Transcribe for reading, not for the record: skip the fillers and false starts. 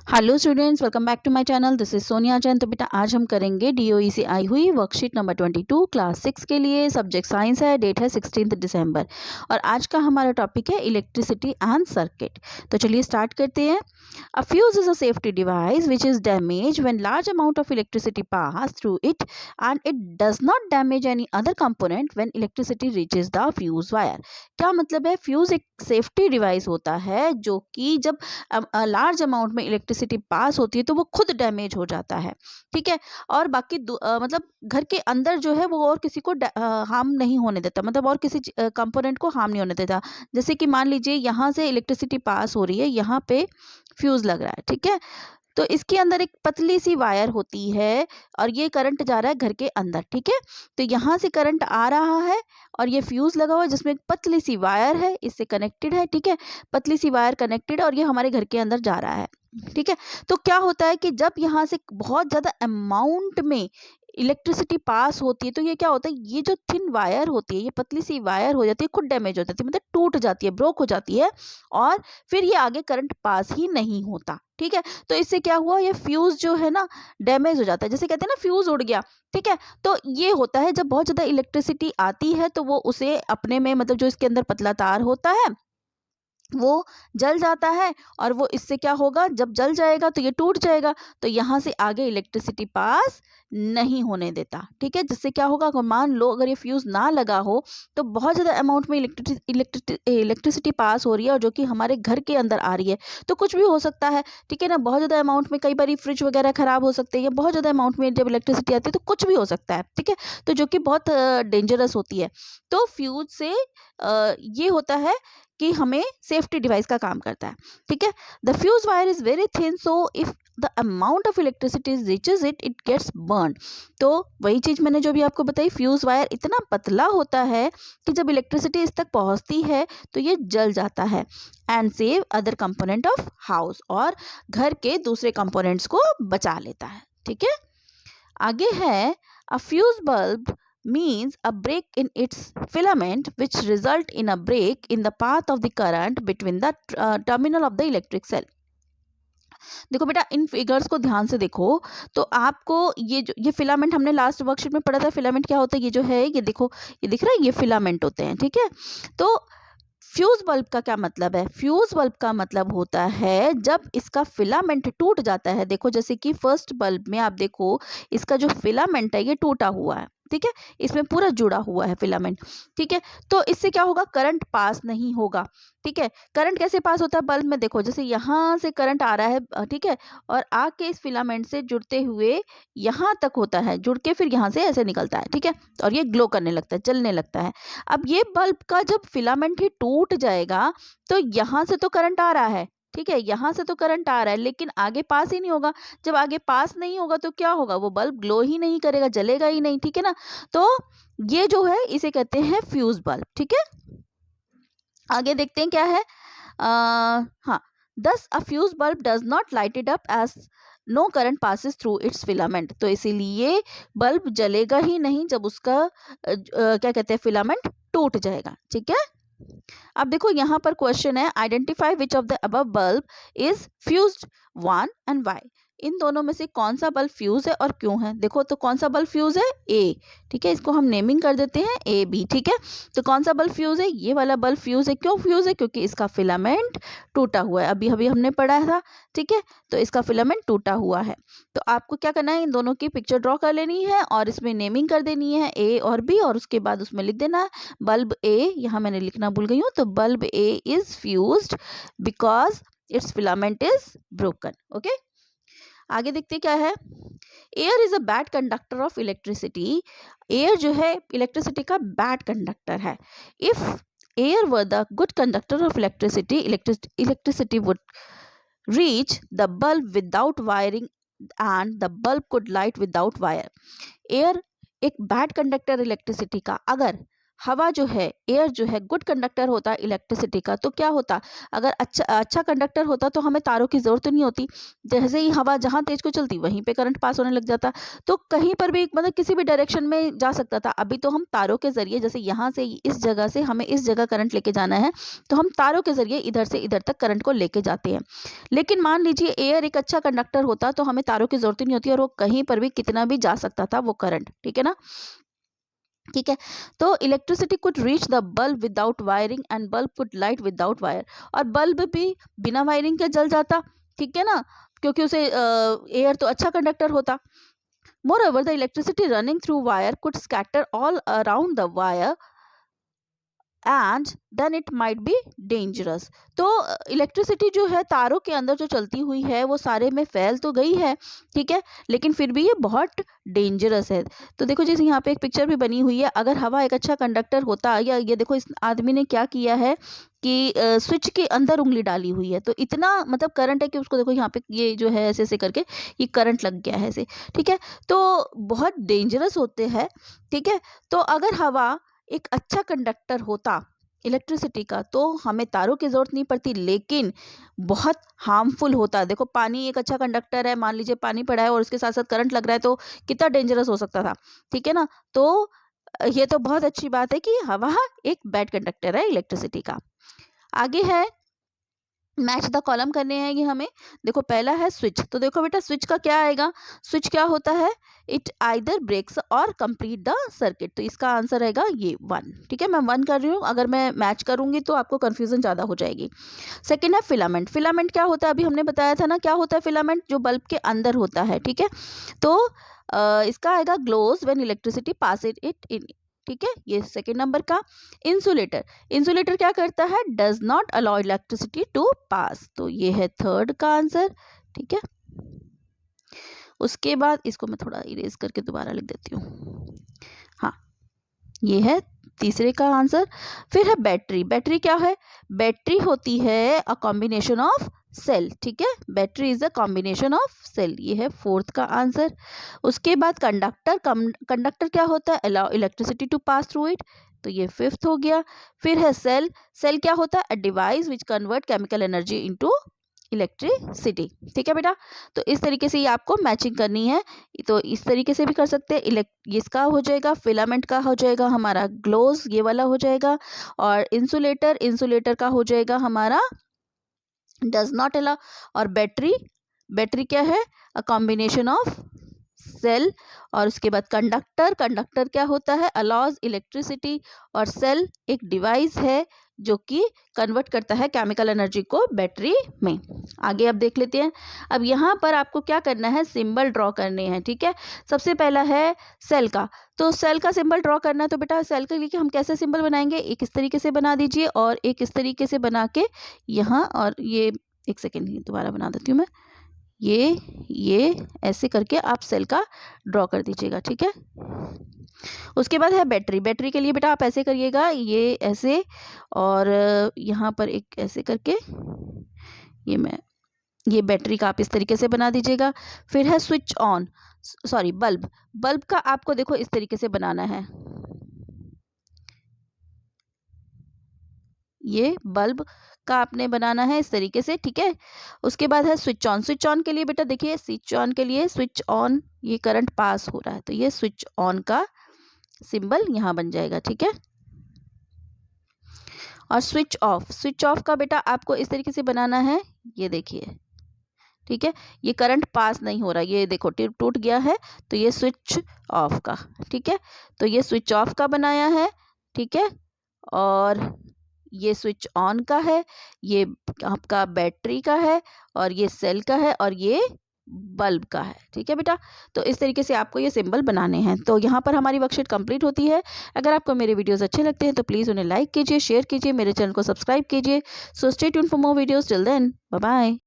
Hello students, welcome back to my channel. This is Sonia Jain. तो बेटा आज हम करेंगे डीओई से आई हुई वर्कशीट नंबर 22 क्लास 6 के लिए। सब्जेक्ट साइंस है, डेट है 16 दिसंबर और आज का हमारा टॉपिक है इलेक्ट्रिसिटी एंड सर्किट। तो चलिए स्टार्ट करते हैं। A fuse is a safety device which is damaged when large amount of electricity pass through it and it does not damage any other component when electricity reaches the fuse wire। क्या मतलब है? Fuse एक safety device होता है जो कि जब large amount में इलेक्ट्रिसिटी पास होती है तो वो खुद डैमेज हो जाता है। ठीक है। और बाकी मतलब घर के अंदर जो है वो और किसी को हार्म नहीं होने देता, मतलब और किसी कंपोनेंट को हार्म नहीं होने देता। जैसे कि मान लीजिए यहाँ से इलेक्ट्रिसिटी पास हो रही है, यहाँ पे फ्यूज लग रहा है। ठीक है। तो इसके अंदर एक पतली सी वायर होती है और ये करंट जा रहा है घर के अंदर। ठीक है। तो यहाँ से करंट आ रहा है और ये फ्यूज लगा हुआ है जिसमें एक पतली सी वायर है, इससे कनेक्टेड है। ठीक है। पतली सी वायर कनेक्टेड है और ये हमारे घर के अंदर जा रहा है। ठीक है। तो क्या होता है कि जब यहाँ से बहुत ज्यादा अमाउंट में इलेक्ट्रिसिटी पास होती है तो ये क्या होता है, ये जो थिन वायर होती है, ये पतली सी वायर हो जाती है, खुद डैमेज हो जाती है, मतलब टूट जाती है, ब्रोक हो जाती है और फिर ये आगे करंट पास ही नहीं होता। ठीक है। तो इससे क्या हुआ, ये फ्यूज जो है ना डैमेज हो जाता है, जैसे कहते हैं ना फ्यूज उड़ गया। ठीक है। तो ये होता है जब बहुत ज्यादा इलेक्ट्रिसिटी आती है तो वो उसे अपने में, मतलब जो इसके अंदर पतला तार होता है वो जल जाता है और वो इससे क्या होगा, जब जल जाएगा तो ये टूट जाएगा, तो यहाँ से आगे इलेक्ट्रिसिटी पास नहीं होने देता। ठीक है। जिससे क्या होगा, अगर मान लो अगर ये फ्यूज ना लगा हो तो बहुत ज़्यादा अमाउंट में इलेक्ट्रिसिटी पास हो रही है और जो कि हमारे घर के अंदर आ रही है, तो कुछ भी हो सकता है। ठीक है ना। बहुत ज़्यादा अमाउंट में कई बार फ्रिज वगैरह खराब हो सकते हैं, या बहुत ज़्यादा अमाउंट में जब इलेक्ट्रिसिटी आती है तो कुछ भी हो सकता है। ठीक है। तो जो कि बहुत डेंजरस होती है। तो फ्यूज से ये होता है कि हमें सेफ्टी डिवाइस का काम करता है। ठीक है। The fuse wire is very thin, so if the amount of electricity reaches it it gets burn. तो वही चीज मैंने जो भी आपको बताई, फ्यूज वायर इतना पतला होता है कि जब इलेक्ट्रिसिटी इस तक पहुंचती है तो ये जल जाता है। And save other component of house, और घर के दूसरे कंपोनेंट्स को बचा लेता है। ठीक है। आगे है, अ fuse bulb means a break in its filament which result in a break in the path of the current between the terminal of the electric cell। देखो बेटा, इन फिगर्स को ध्यान से देखो तो आपको ये फिलामेंट हमने लास्ट वर्कशीट में पढ़ा था। फिलामेंट क्या होता है, ये जो है ये देखो, ये दिख रहा है, ये फिलामेंट होते हैं। ठीक है। तो फ्यूज बल्ब का क्या मतलब है? फ्यूज बल्ब का मतलब होता है जब इसका फिलामेंट टूट जाता है। देखो जैसे कि फर्स्ट बल्ब में आप देखो, इसका जो फिलामेंट है ये टूटा हुआ है। ठीक है। इसमें पूरा जुड़ा हुआ है फिलामेंट। ठीक है। तो इससे क्या होगा, करंट पास नहीं होगा। ठीक है। करंट कैसे पास होता है बल्ब में? देखो जैसे यहाँ से करंट आ रहा है, ठीक है, और आके इस फिलामेंट से जुड़ते हुए यहाँ तक होता है, जुड़ के फिर यहाँ से ऐसे निकलता है। ठीक है। और ये ग्लो करने लगता है, जलने लगता है। अब ये बल्ब का जब फिलामेंट ही टूट जाएगा तो यहाँ से तो करंट आ रहा है। ठीक है। यहाँ से तो करंट आ रहा है लेकिन आगे पास ही नहीं होगा। जब आगे पास नहीं होगा तो क्या होगा, वो बल्ब ग्लो ही नहीं करेगा, जलेगा ही नहीं। ठीक है ना। तो ये जो है इसे कहते हैं फ्यूज बल्ब। ठीक है। आगे देखते हैं क्या है। हाँ, thus a fuse bulb does not light it up as no current passes through its filament. तो इसीलिए बल्ब जलेगा ही नहीं जब उसका क्या कहते हैं, फिलामेंट टूट जाएगा। ठीक है। अब देखो यहाँ पर क्वेश्चन है, identify which of the above bulb is fused, one and y. इन दोनों में से कौन सा बल्ब फ्यूज है और क्यों है? देखो तो कौन सा बल्ब फ्यूज है? ए। ठीक है। इसको हम नेमिंग कर देते हैं ए बी। ठीक है। तो कौन सा बल्ब फ्यूज है? ये वाला बल्ब फ्यूज है। क्यों फ्यूज है? क्योंकि इसका फिलामेंट टूटा हुआ है। अभी अभी हमने पढ़ा था। ठीक है। तो इसका फिलामेंट टूटा हुआ है। तो आपको क्या करना है, इन दोनों की पिक्चर ड्रॉ कर लेनी है और इसमें नेमिंग कर देनी है ए और बी, और उसके बाद उसमें लिख देना है बल्ब ए। यहाँ मैंने लिखना भूल गई हूँ, तो bulb A is fused because it's filament is broken. Okay. आगे देखते क्या है। Air is a bad conductor of electricity. Air जो है इलेक्ट्रिसिटी का बैड कंडक्टर है। If air were the good conductor of electricity, electricity would reach the bulb without wiring and the bulb could light without wire. Air एक bad conductor electricity का, अगर हवा जो है, एयर जो है गुड कंडक्टर होता है इलेक्ट्रिसिटी का, तो क्या होता, अगर अच्छा कंडक्टर होता तो हमें तारों की ज़रूरत नहीं होती। जैसे ही हवा जहाँ तेज को चलती वहीं पे करंट पास होने लग जाता, तो कहीं पर भी मतलब किसी भी डायरेक्शन में जा सकता था। अभी तो हम तारों के ज़रिए, जैसे यहाँ से इस जगह से हमें इस जगह करंट लेके जाना है, तो हम तारों के ज़रिए इधर से इधर तक करंट को लेके जाते हैं। लेकिन मान लीजिए एयर एक अच्छा कंडक्टर होता तो हमें तारों की ज़रूरत ही नहीं होती और वो कहीं पर भी कितना भी जा सकता था वो करंट, ठीक है ना। ठीक है, तो electricity could reach the bulb without wiring and bulb could light without wire, और बल्ब भी बिना वायरिंग के जल जाता, ठीक है ना, क्योंकि उसे एयर तो अच्छा कंडक्टर होता। मोreover the electricity running through wire could scatter all around the wire and then it might be dangerous. तो इलेक्ट्रिसिटी जो है तारों के अंदर जो चलती हुई है वो सारे में फैल तो गई है, ठीक है, लेकिन फिर भी ये बहुत डेंजरस है। तो देखो जैसे यहाँ पे एक पिक्चर भी बनी हुई है, अगर हवा एक अच्छा कंडक्टर होता, या ये देखो इस आदमी ने क्या किया है कि स्विच के अंदर उंगली डाली हुई है, तो इतना मतलब करंट है कि उसको देखो यहाँ पे ये जो है ऐसे ऐसे करके ये करंट लग गया है ऐसे, ठीक है, तो बहुत डेंजरस होते हैं, ठीक है। तो अगर हवा एक अच्छा कंडक्टर होता इलेक्ट्रिसिटी का तो हमें तारों की ज़रूरत नहीं पड़ती, लेकिन बहुत हार्मफुल होता। देखो पानी एक अच्छा कंडक्टर है, मान लीजिए पानी पड़ा है और उसके साथ साथ करंट लग रहा है, तो कितना डेंजरस हो सकता था, ठीक है ना। तो ये तो बहुत अच्छी बात है कि हवा एक बैड कंडक्टर है इलेक्ट्रिसिटी का। आगे है मैच द कॉलम करने हैं ये हमें। देखो पहला है स्विच, तो देखो बेटा स्विच का क्या आएगा, स्विच क्या होता है, इट आइदर ब्रेक्स और कंप्लीट द सर्किट, तो इसका आंसर रहेगा ये 1, ठीक है। मैं 1 कर रही हूँ, अगर मैं मैच करूंगी तो आपको कंफ्यूजन ज़्यादा हो जाएगी। सेकेंड है फिलामेंट, फिलामेंट क्या होता है, अभी हमने बताया था ना क्या होता है फिलामेंट, जो बल्ब के अंदर होता है, ठीक है। तो इसका आएगा glows when electricity pass it in, ठीक है, ये सेकेंड नंबर का। इंसुलेटर, इंसुलेटर क्या करता है, does not allow electricity to pass, तो ये है थर्ड का आंसर, ठीक है। उसके बाद इसको मैं थोड़ा इरेज करके दोबारा लिख देती हूँ, हाँ ये है तीसरे का आंसर। फिर है बैटरी, बैटरी क्या है, बैटरी होती है अ कॉम्बिनेशन ऑफ सेल, ठीक है, battery is a combination of cell, ये है फोर्थ का आंसर। उसके बाद कंडक्टर, कंडक्टर क्या होता है, allow electricity to pass through it, तो ये फिफ्थ हो गया। फिर है सेल, सेल क्या होता है, a device which convert chemical energy into electricity, ठीक है बेटा। तो इस तरीके से ये आपको मैचिंग करनी है, तो इस तरीके से भी कर सकते हैं। इसका हो जाएगा फिलामेंट का हो जाएगा हमारा ग्लोज, ये वाला हो जाएगा, और इंसुलेटर, इंसुलेटर का हो जाएगा हमारा डज नॉट अलाउ, और बैटरी, बैटरी क्या है, अ कॉम्बिनेशन ऑफ सेल, और उसके बाद कंडक्टर, कंडक्टर क्या होता है, अलाउज इलेक्ट्रिसिटी, और सेल एक डिवाइस है जो कि कन्वर्ट करता है केमिकल एनर्जी को बैटरी में। आगे अब देख लेते हैं। अब यहाँ पर आपको क्या करना है, सिंबल ड्रॉ करने हैं, ठीक है। सबसे पहला है सेल का, तो सेल का सिंबल ड्रॉ करना है, तो बेटा सेल के लिए हम कैसे सिंबल बनाएंगे, एक इस तरीके से बना दीजिए और एक इस तरीके से बना के यहाँ, और ये एक सेकेंड दोबारा बना देती हूँ मैं, ये ऐसे करके आप सेल का ड्रॉ कर दीजिएगा, ठीक है। उसके बाद है बैटरी, बैटरी के लिए बेटा आप ऐसे करिएगा, ये ऐसे, और यहाँ पर एक ऐसे करके ये बैटरी का आप इस तरीके से बना दीजिएगा। फिर है switch on, sorry bulb, bulb का आपको देखो इस तरीके से बनाना है, ये बल्ब का आपने बनाना है इस तरीके से, ठीक है। उसके बाद है स्विच ऑन, स्विच ऑन के लिए बेटा देखिए, स्विच ऑन के लिए, स्विच ऑन ये करंट पास हो रहा है, तो ये स्विच ऑन का सिंबल यहाँ बन जाएगा, ठीक है। और स्विच ऑफ, स्विच ऑफ का बेटा आपको इस तरीके से बनाना है, ये देखिए, ठीक है, ये करंट पास नहीं हो रहा, ये देखो टूट गया है, तो ये स्विच ऑफ का, ठीक है, तो ये स्विच ऑफ का बनाया है, ठीक है। और ये स्विच ऑन का है, ये आपका बैटरी का है, और ये सेल का है, और ये बल्ब का है, ठीक है बेटा। तो इस तरीके से आपको ये सिंबल बनाने हैं। तो यहाँ पर हमारी वर्कशीट कंप्लीट होती है। अगर आपको मेरे वीडियोस अच्छे लगते हैं तो प्लीज़ उन्हें लाइक कीजिए, शेयर कीजिए, मेरे चैनल को सब्सक्राइब कीजिए। So stay tuned for more videos, till then bye bye.